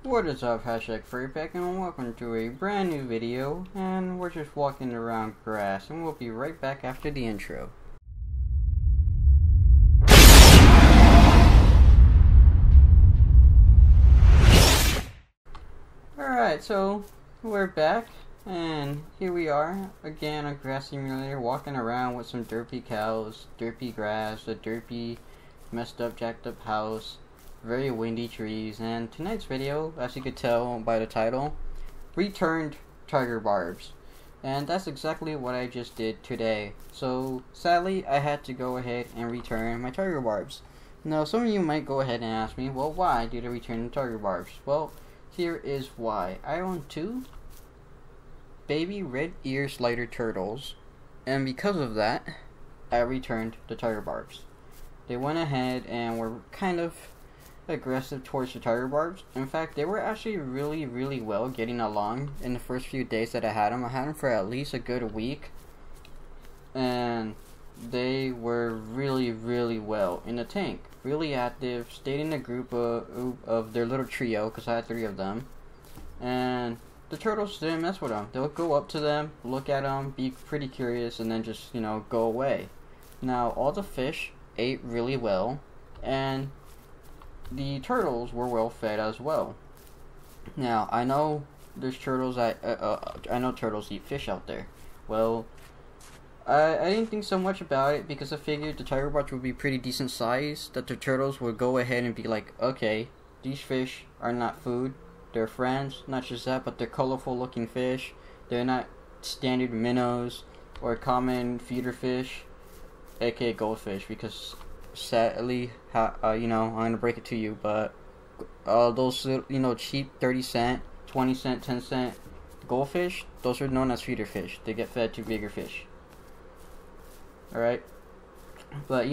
What is up, #FurryPack, and welcome to a brand new video. And we're just walking around grass, and we'll be right back after the intro. Alright, so we're back, and here we are again on Grass Simulator, walking around with some derpy cows, derpy grass, a derpy, messed up, jacked up house, very windy trees. And tonight's video, as you could tell by the title, returned tiger barbs, and that's exactly what I just did today. So sadly, I had to go ahead and return my tiger barbs. Now some of you might go ahead and ask me, well, why did I return the tiger barbs? Well, here is why. I own two baby red ear slider turtles, and because of that, I returned the tiger barbs. They went ahead and were kind of aggressive towards the tiger barbs. In fact, they were actually really well getting along in the first few days that I had them. I had them for at least a good week, and they were really well in the tank, really active, stayed in the group of their little trio, because I had three of them. And the turtles didn't mess with them. They'll go up to them, look at them, be pretty curious, and then just, go away. Now, all the fish ate really well, and the turtles were well fed as well. Now, I know there's turtles, I know turtles eat fish out there. Well, I didn't think so much about it, because I figured the tiger barbs would be pretty decent size, that the turtles would go ahead and be like, okay, these fish are not food, they're friends. Not just that, but they're colorful looking fish. They're not standard minnows or common feeder fish, aka goldfish, because sadly, I'm gonna break it to you, but those cheap 30-cent, 20-cent, 10-cent goldfish, those are known as feeder fish. They get fed to bigger fish. Alright? But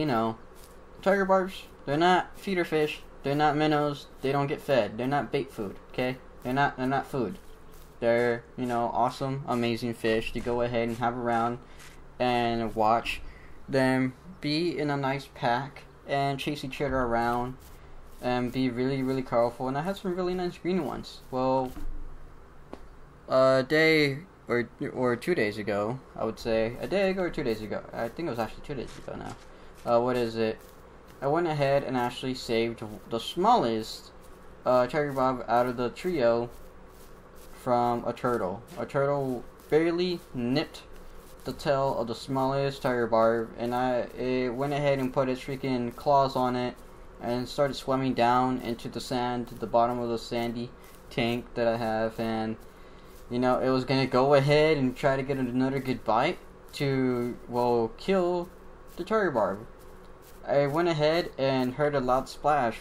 tiger barbs, they're not feeder fish, they're not minnows, they don't get fed, they're not bait food, okay? They're not food. They're, awesome, amazing fish to go ahead and have around and watch them be in a nice pack and chase each other around and be really colorful. And I had some really nice green ones. Well, a day or 2 days ago, I would say a day ago or 2 days ago, I think it was actually 2 days ago now. What is it? I went ahead and actually saved the smallest tiger barb out of the trio from a turtle. A turtle barely nipped the tail of the smallest tiger barb, and it went ahead and put its freaking claws on it and started swimming down into the sand, to the bottom of the sandy tank that I have. And it was gonna go ahead and try to get another good bite to, well, kill the tiger barb. I went ahead and heard a loud splash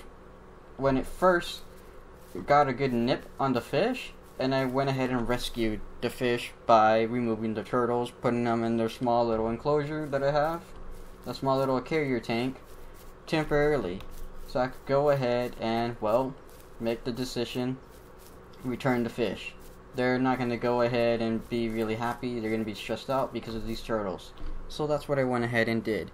when it first got a good nip on the fish, and I went ahead and rescued the fish by removing the turtles, putting them in their small little enclosure that I have, a small little carrier tank, temporarily, so I could go ahead and, well, make the decision, return the fish. They're not going to go ahead and be really happy, they're going to be stressed out because of these turtles. So that's what I went ahead and did.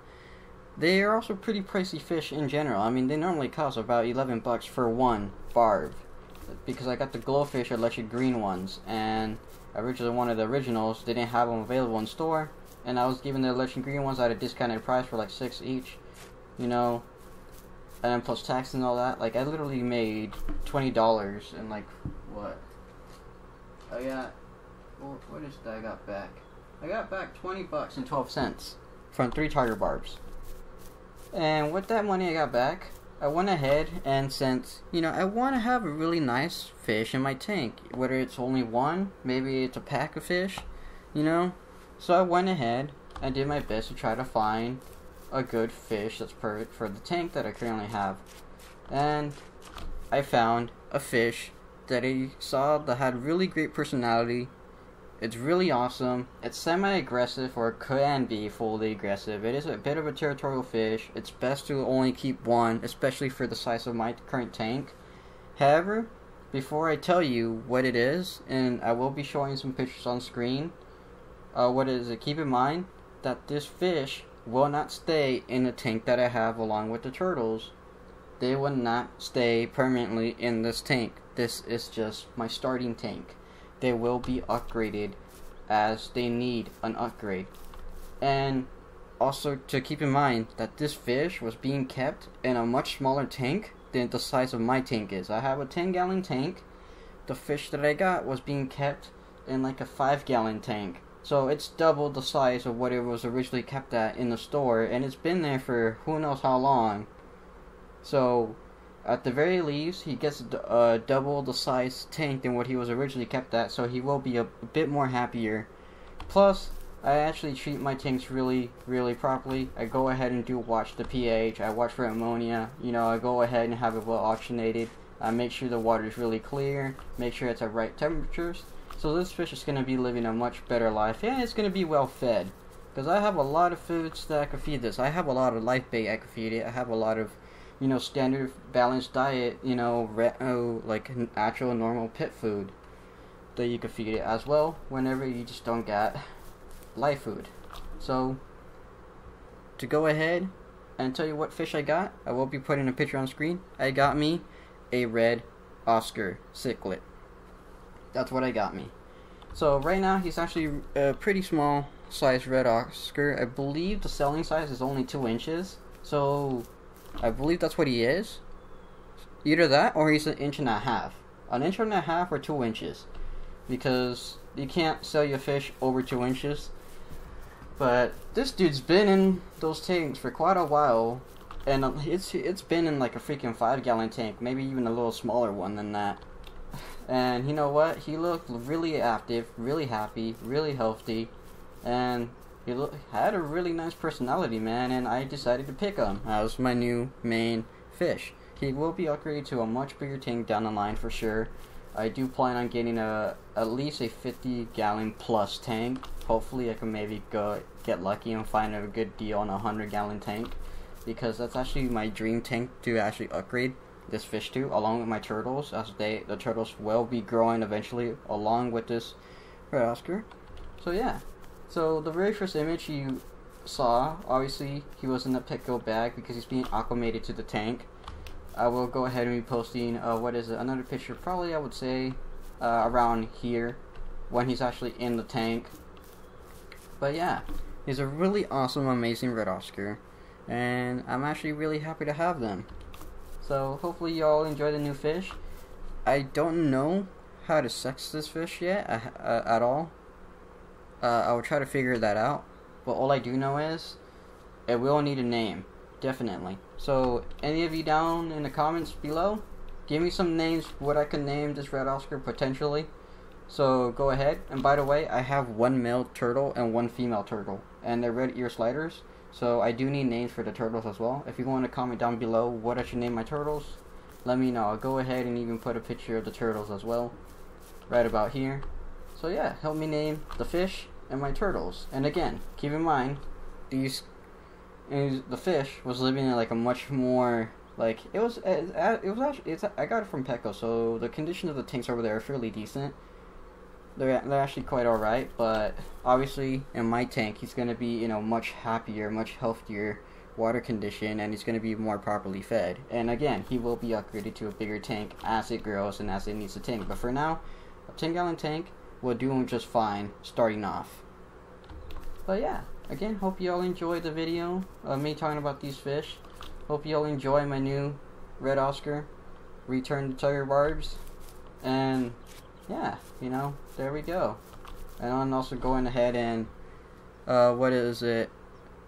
They are also pretty pricey fish in general. I mean, they normally cost about $11 for one barb, because I got the glowfish electric green ones, and originally one of the originals, they didn't have them available in store, and I was giving the electric green ones at a discounted price for like $6 each, and then plus tax and all that. Like, I literally made $20 and like, what is that I got back? I got back $20 and 12 cents from 3 tiger barbs. And with that money I got back, I went ahead, and since, I want to have a really nice fish in my tank, whether it's only one, maybe it's a pack of fish, so I went ahead and did my best to try to find a good fish that's perfect for the tank that I currently have. And I found a fish that I saw that had really great personality. It's really awesome. It's semi-aggressive, or can be fully aggressive. It is a bit of a territorial fish. It's best to only keep one, especially for the size of my current tank. However, before I tell you what it is, and I will be showing some pictures on screen, keep in mind that this fish will not stay in the tank that I have along with the turtles. They will not stay permanently in this tank. this is just my starting tank. They will be upgraded as they need an upgrade. And also to keep in mind that this fish was being kept in a much smaller tank than the size of my tank is. I have a 10-gallon tank. The fish that I got was being kept in like a 5-gallon tank. So it's double the size of what it was originally kept at in the store, and it's been there for who knows how long. So at the very least, he gets double the size tank than what he was originally kept at, so he will be a bit more happier. Plus, I actually treat my tanks really, really properly. I go ahead and do watch the pH, I watch for ammonia, you know, I go ahead and have it well oxygenated. I make sure the water is really clear, make sure it's at right temperatures. So this fish is going to be living a much better life, and it's going to be well fed. Because I have a lot of foods that I can feed this. I have a lot of life bait I can feed it. I have a lot of, you know, standard balanced diet, you know, like actual normal pet food that you can feed it as well whenever you just don't get live food. So to go ahead and tell you what fish I got, I will be putting a picture on screen. I got me a red Oscar cichlid. That's what I got me. So right now he's actually a pretty small size red Oscar. I believe the selling size is only 2 inches. So I believe that's what he is. Either that or he's 1.5 inches. 1.5 inches or 2 inches. Because you can't sell your fish over 2 inches. But this dude's been in those tanks for quite a while. And it's been in like a freaking 5-gallon tank. Maybe even a little smaller one than that. And you know what? He looked really active, really happy, really healthy, and he had a really nice personality, man, and I decided to pick him as my new main fish. He will be upgraded to a much bigger tank down the line for sure. I do plan on getting at least a 50-gallon plus tank. Hopefully I can maybe get lucky and find a good deal on a 100-gallon tank, because that's actually my dream tank to actually upgrade this fish to, along with my turtles, as the turtles will be growing eventually along with this red Oscar. So yeah, so the very first image you saw, obviously he was in the pickle bag because he's being acclimated to the tank. I will go ahead and be posting another picture, probably I would say around here when he's actually in the tank. But yeah, he's a really awesome, amazing red Oscar, and I'm actually really happy to have them. So hopefully y'all enjoy the new fish. I don't know how to sex this fish yet at all. I will try to figure that out. But all I do know is it will need a name, definitely. So any of you down in the comments below, give me some names what I can name this red Oscar potentially. So go ahead. And by the way, I have 1 male turtle and 1 female turtle, and they're red ear sliders. So I do need names for the turtles as well. If you want to comment down below what I should name my turtles, let me know. I'll go ahead and even put a picture of the turtles as well, right about here. So yeah, help me name the fish and my turtles. And again, keep in mind, the fish was living in like a much more like I got it from Petco, so the condition of the tanks over there are fairly decent. They're actually quite alright, but obviously in my tank he's going to be, you know, much happier, much healthier water condition, and he's going to be more properly fed. And again, he will be upgraded to a bigger tank as it grows and as it needs a tank. But for now, a 10-gallon tank will do him just fine starting off. But yeah, again, hope you all enjoyed the video of me talking about these fish. Hope you all enjoy my new red Oscar, return to Tiger Barbs, and yeah, you know, there we go. And I'm also going ahead and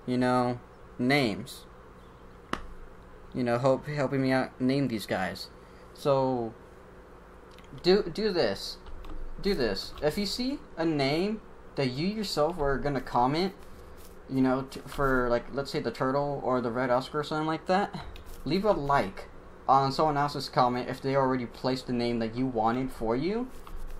you know, names. You know, helping me out name these guys. So do this. If you see a name that you yourself are gonna comment, you know, for like, let's say the turtle or the red Oscar or something like that, leave a like on someone else's comment if they already placed the name that you wanted for you.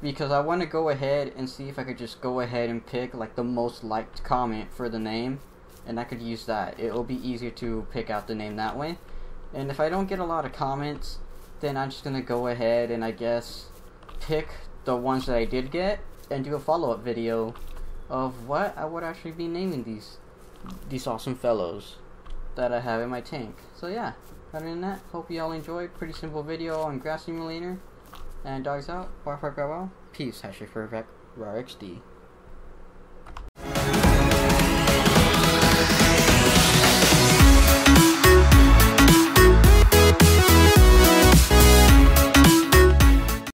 Because I want to go ahead and see if I could just go ahead and pick like the most liked comment for the name, and I could use that. It will be easier to pick out the name that way. And if I don't get a lot of comments, then I'm just gonna go ahead and I guess pick the ones that I did get and do a follow-up video of what I would actually be naming these awesome fellows that I have in my tank. So yeah, other than that, hope you all enjoyed. Pretty simple video on Grass Simulator. And dogs out, bark, bark, go well. Peace, #FURRYPACK, RARXD.